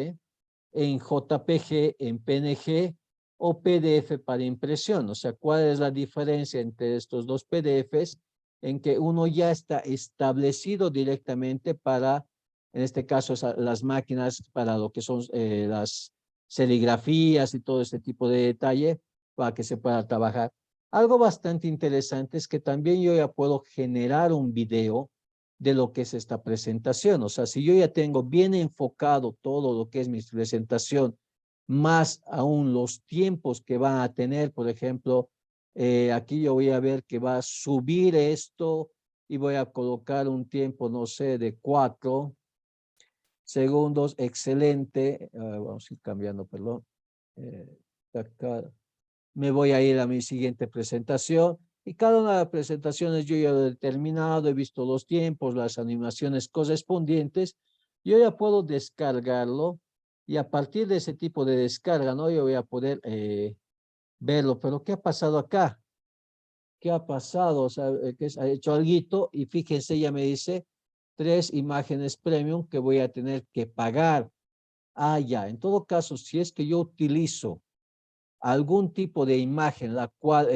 en JPG, en PNG o PDF para impresión. O sea, ¿cuál es la diferencia entre estos dos PDFs? En que uno ya está establecido directamente para, en este caso, las máquinas para lo que son las serigrafías y todo este tipo de detalle para que se pueda trabajar. Algo bastante interesante es que también yo ya puedo generar un video de lo que es esta presentación. O sea, si yo ya tengo bien enfocado todo lo que es mi presentación, más aún los tiempos que van a tener, por ejemplo, aquí yo voy a ver que va a subir esto y voy a colocar un tiempo, no sé, de 4 segundos, excelente. Vamos a ir cambiando, perdón. Acá. Me voy a ir a mi siguiente presentación y cada una de las presentaciones yo ya he determinado, he visto los tiempos, las animaciones correspondientes, yo ya puedo descargarlo y a partir de ese tipo de descarga, ¿no?, yo voy a poder verlo. Pero ¿qué ha pasado acá? ¿Qué ha pasado? O sea, que ha hecho algo y fíjense, ya me dice 3 imágenes premium que voy a tener que pagar. Ah, ya, en todo caso, si es que yo utilizo algún tipo de imagen, la cual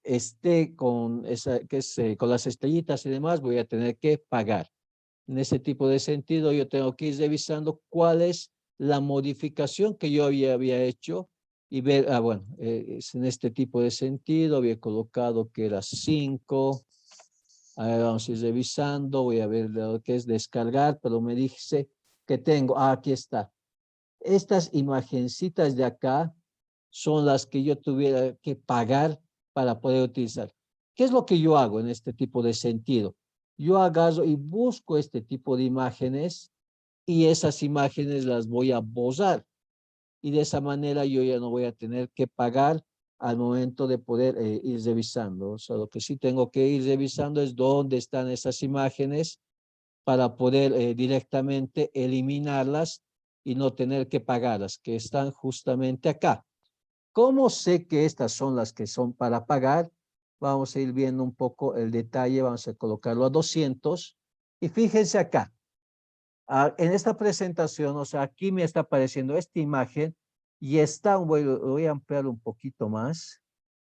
esté con, con las estrellitas y demás, voy a tener que pagar. En ese tipo de sentido, yo tengo que ir revisando cuál es la modificación que yo había hecho y ver, bueno, es en este tipo de sentido, había colocado que era 5. A ver, vamos a ir revisando, voy a ver lo que es descargar, pero me dice que tengo, aquí está. Estas imagencitas de acá son las que yo tuviera que pagar para poder utilizar. ¿Qué es lo que yo hago en este tipo de sentido? Yo agarro y busco este tipo de imágenes y esas imágenes las voy a borrar. Y de esa manera yo ya no voy a tener que pagar al momento de poder ir revisando. O sea, lo que sí tengo que ir revisando es dónde están esas imágenes para poder directamente eliminarlas y no tener que pagarlas, que están justamente acá. ¿Cómo sé que estas son las que son para pagar? Vamos a ir viendo un poco el detalle, vamos a colocarlo a 200 y fíjense acá. En esta presentación, o sea, aquí me está apareciendo esta imagen y está, voy a ampliar un poquito más,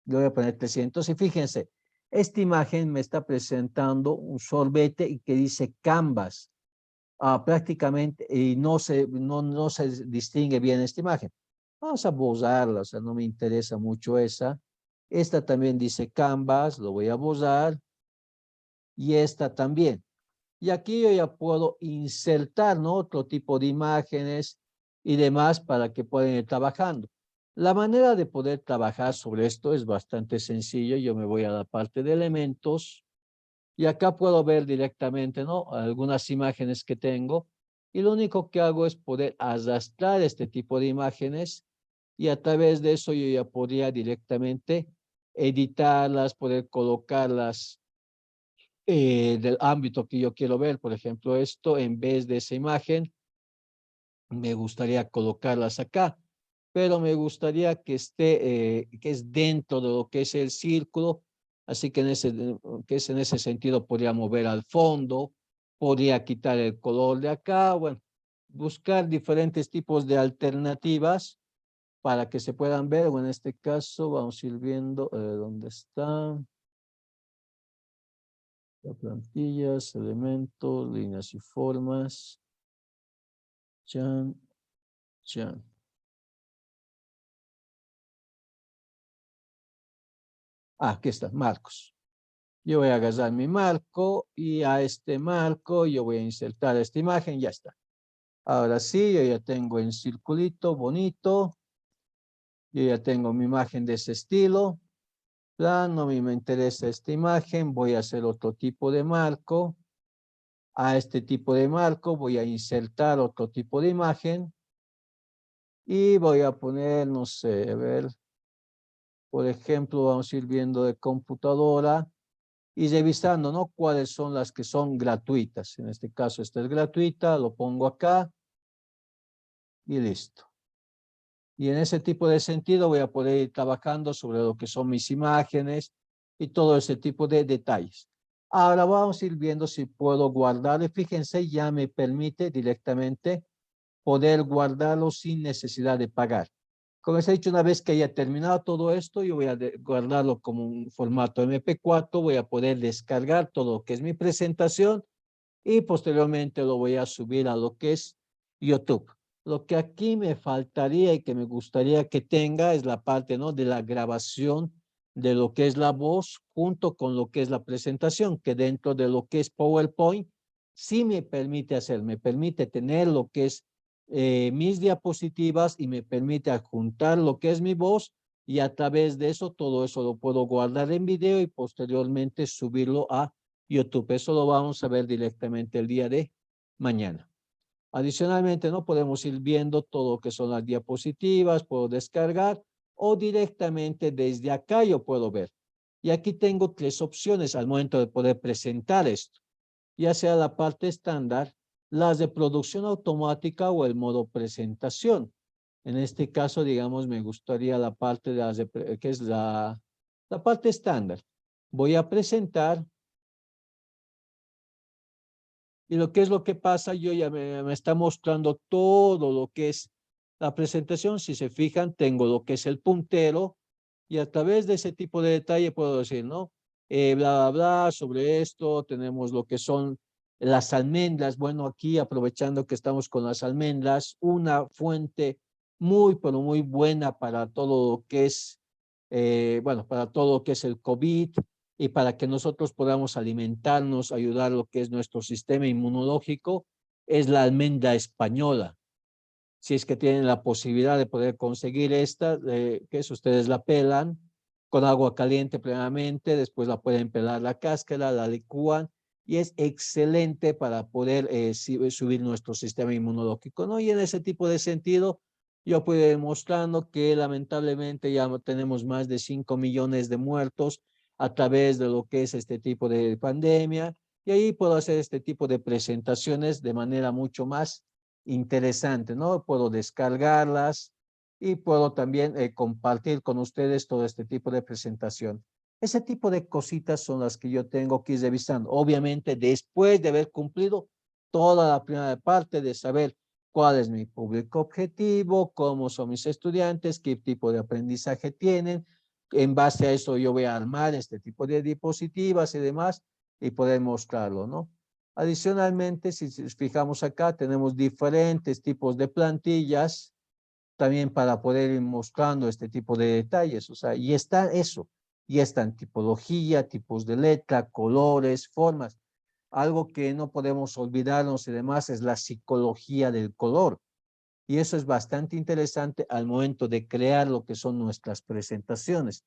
le voy a poner 300 y fíjense, esta imagen me está presentando un sorbete y que dice Canvas. Prácticamente y no se distingue bien esta imagen. Vamos a borrarla, o sea, no me interesa mucho esa. Esta también dice Canvas, lo voy a borrar. Y esta también. Y aquí yo ya puedo insertar, ¿no?, otro tipo de imágenes y demás para que puedan ir trabajando. La manera de poder trabajar sobre esto es bastante sencillo. Yo me voy a la parte de elementos Y acá puedo ver directamente, ¿no? Algunas imágenes que tengo. Y lo único que hago es poder arrastrar este tipo de imágenes y a través de eso yo ya podría directamente editarlas, poder colocarlas del ámbito que yo quiero ver. Por ejemplo, esto en vez de esa imagen, me gustaría colocarlas acá, pero me gustaría que esté, que es dentro de lo que es el círculo, así que en ese sentido podría mover al fondo, podría quitar el color de acá, bueno, buscar diferentes tipos de alternativas para que se puedan ver, o en este caso vamos a ir viendo dónde están las plantillas, elementos, líneas y formas, chan, chan. Aquí está, marcos. Yo voy a agarrar mi marco y a este marco yo voy a insertar esta imagen, ya está. Ahora sí, yo ya tengo en circulito bonito. Yo ya tengo mi imagen de ese estilo. Plano, a mí me interesa esta imagen. Voy a hacer otro tipo de marco. A este tipo de marco voy a insertar otro tipo de imagen. Y voy a poner, no sé, a ver. Por ejemplo, vamos a ir viendo de computadora y revisando, ¿no? Cuáles son las que son gratuitas. En este caso, esta es gratuita, lo pongo acá y listo. Y en ese tipo de sentido voy a poder ir trabajando sobre lo que son mis imágenes y todo ese tipo de detalles. Ahora vamos a ir viendo si puedo guardarlo. Fíjense, ya me permite directamente poder guardarlo sin necesidad de pagar. Como les he dicho, una vez que haya terminado todo esto, yo voy a guardarlo como un formato MP4, voy a poder descargar todo lo que es mi presentación y posteriormente lo voy a subir a lo que es YouTube. Lo que aquí me faltaría y que me gustaría que tenga es la parte, ¿no?, de la grabación de lo que es la voz junto con lo que es la presentación, que dentro de lo que es PowerPoint sí me permite hacer, me permite tener lo que es mis diapositivas y me permite adjuntar lo que es mi voz y a través de eso, todo eso lo puedo guardar en video y posteriormente subirlo a YouTube. Eso lo vamos a ver directamente el día de mañana. Adicionalmente, no podemos ir viendo todo lo que son las diapositivas, puedo descargar o directamente desde acá yo puedo ver. Y aquí tengo tres opciones al momento de poder presentar esto, ya sea la parte estándar, las de producción automática o el modo presentación. En este caso, digamos, me gustaría la parte de las que es la parte estándar. Voy a presentar. Y lo que es lo que pasa, yo ya me está mostrando todo lo que es la presentación. Si se fijan, tengo lo que es el puntero y a través de ese tipo de detalle puedo decir, ¿no? Bla, bla, bla, sobre esto tenemos lo que son las almendras. Bueno, aquí aprovechando que estamos con las almendras, una fuente muy, pero muy buena para todo lo que es, bueno, para todo lo que es el COVID y para que nosotros podamos alimentarnos, ayudar lo que es nuestro sistema inmunológico, es la almendra española. Si es que tienen la posibilidad de poder conseguir esta, que es ustedes la pelan con agua caliente previamente, después la pueden pelar la cáscara, la licúan y es excelente para poder subir nuestro sistema inmunológico, ¿no? Y en ese tipo de sentido, yo puedo ir mostrando que lamentablemente ya tenemos más de 5 millones de muertos a través de lo que es este tipo de pandemia y ahí puedo hacer este tipo de presentaciones de manera mucho más interesante, ¿no? Puedo descargarlas y puedo también compartir con ustedes todo este tipo de presentación. Ese tipo de cositas son las que yo tengo que ir revisando. Obviamente, después de haber cumplido toda la primera parte de saber cuál es mi público objetivo, cómo son mis estudiantes, qué tipo de aprendizaje tienen. En base a eso yo voy a armar este tipo de diapositivas y demás y poder mostrarlo, ¿no? Adicionalmente, si nos fijamos acá, tenemos diferentes tipos de plantillas también para poder ir mostrando este tipo de detalles. O sea, y está eso, y están tipología, tipos de letra, colores, formas. Algo que no podemos olvidarnos y demás es la psicología del color. Y eso es bastante interesante al momento de crear lo que son nuestras presentaciones.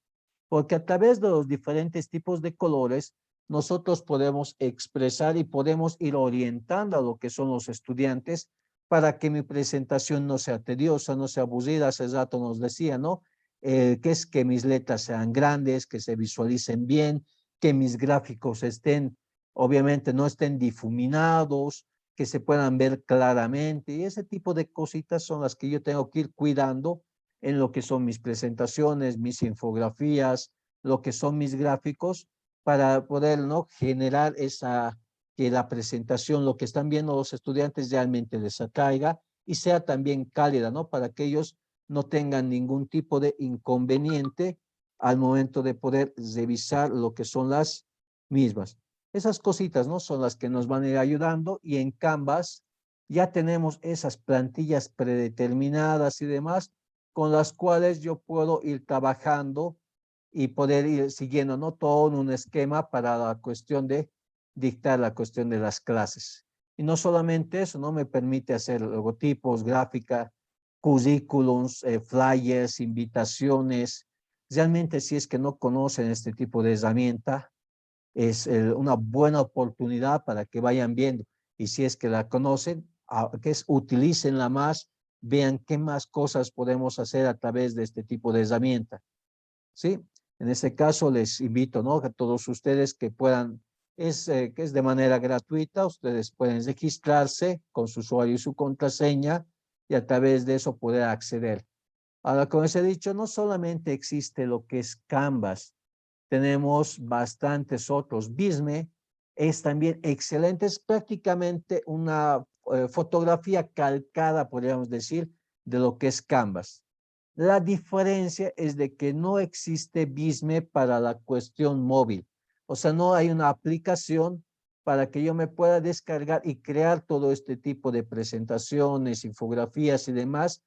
Porque a través de los diferentes tipos de colores, nosotros podemos expresar y podemos ir orientando a lo que son los estudiantes para que mi presentación no sea tediosa, no sea aburrida. Hace rato nos decía, ¿no? Que es que mis letras sean grandes, que se visualicen bien, que mis gráficos estén, obviamente no estén difuminados, que se puedan ver claramente. Y ese tipo de cositas son las que yo tengo que ir cuidando en lo que son mis presentaciones, mis infografías, lo que son mis gráficos, para poder, ¿no?, generar esa, que la presentación, lo que están viendo los estudiantes realmente les atraiga y sea también cálida, ¿no? Para que ellos no tengan ningún tipo de inconveniente al momento de poder revisar lo que son las mismas. Esas cositas, ¿no?, son las que nos van a ir ayudando, y en Canvas ya tenemos esas plantillas predeterminadas y demás con las cuales yo puedo ir trabajando y poder ir siguiendo, ¿no?, todo un esquema para la cuestión de dictar la cuestión de las clases. Y no solamente eso, ¿no? Me permite hacer logotipos, gráfica, currículums, flyers, invitaciones. Realmente, si es que no conocen este tipo de herramienta, es una buena oportunidad para que vayan viendo. Y si es que la conocen, utilícenla más, vean qué más cosas podemos hacer a través de este tipo de herramienta. ¿Sí? En este caso les invito, ¿no?, a todos ustedes que puedan, que es de manera gratuita, ustedes pueden registrarse con su usuario y su contraseña y a través de eso poder acceder. Ahora, como les he dicho, no solamente existe lo que es Canvas, tenemos bastantes otros. Visme es también excelente, es prácticamente una fotografía calcada, podríamos decir, de lo que es Canvas. La diferencia es de que no existe Visme para la cuestión móvil. O sea, no hay una aplicación para que yo me pueda descargar y crear todo este tipo de presentaciones, infografías y demás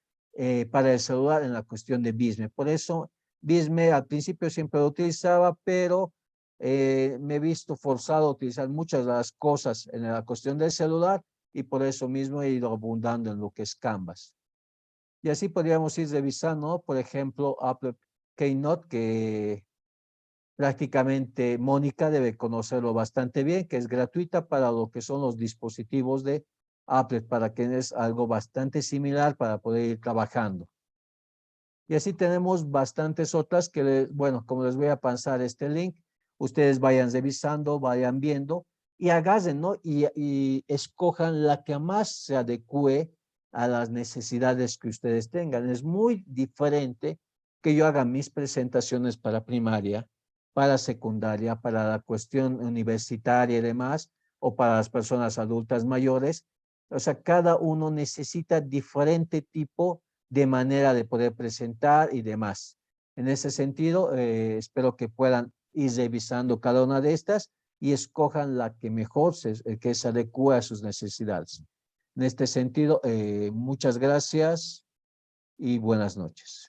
para el celular en la cuestión de Visme. Por eso, Visme al principio siempre lo utilizaba, pero me he visto forzado a utilizar muchas de las cosas en la cuestión del celular, y por eso mismo he ido abundando en lo que es Canvas. Y así podríamos ir revisando, por ejemplo, Apple Keynote, que prácticamente Mónica debe conocerlo bastante bien, que es gratuita para lo que son los dispositivos de Apple, para que es algo bastante similar para poder ir trabajando. Y así tenemos bastantes otras que, bueno, como les voy a pasar este link, ustedes vayan revisando, vayan viendo y agarren, ¿no? Y escojan la que más se adecue a las necesidades que ustedes tengan. Es muy diferente que yo haga mis presentaciones para primaria, para secundaria, para la cuestión universitaria y demás, o para las personas adultas mayores. O sea, cada uno necesita diferente tipo de manera de poder presentar y demás. En ese sentido, espero que puedan ir revisando cada una de estas y escojan la que mejor que se adecue a sus necesidades. En este sentido, muchas gracias y buenas noches.